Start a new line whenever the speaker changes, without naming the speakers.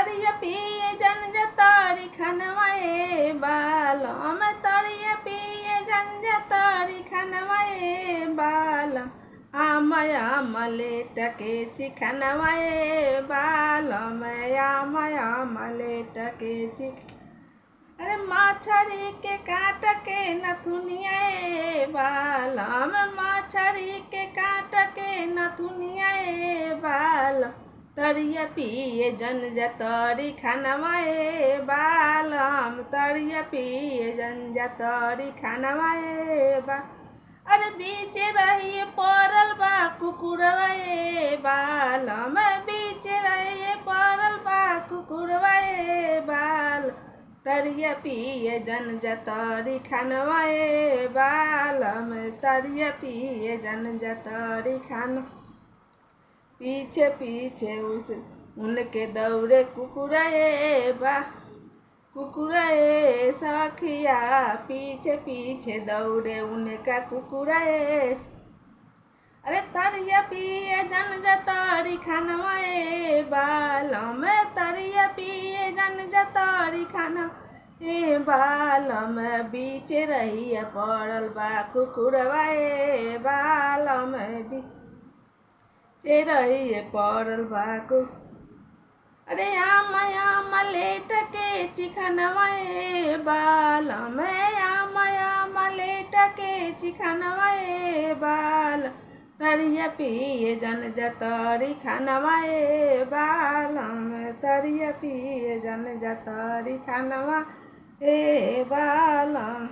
तरिया पिए जन जतारी खनवाए बालम तरिया पिए जन जतारी खनवाए बालम आमया मलेट के चिखनवाए बालम आमया मलेट के चिख अरे मछरी के काट के नथुनिया बालम मछरी के काट के नथुनिया बालम तरिया पिए जन जतरी खनवाए बालम तरिया पिए जन जतरी खनवाए बा अरे बीच रहिए पड़ल बा कुकुरवाए बालम बीच रहिए पड़ल बा कुकुरवाए बाल तरिया पिए जन जतरी खनवाए बालम तरिया पिए जन जतरी खन पीछे पीछे उनके दौड़े कुकुराए बा कुकुराए सखिया पीछे पीछे दौड़े उनका कुकुराए अरे तरिया पिए जन जतरी खनवाए बालम तरिया पिए जन जतरी खनवाए बालम बीच रहिए पड़ल बा कुकुरवाए बालम बीच रहिए पड़ल बा अरे आम लेट के चिखनवाए बालम आम लेट के चिखनवाए बाल तरिया पिए जन जतरी खनवाए बालम तरिया पिए जन जतरी खनवाए बालम।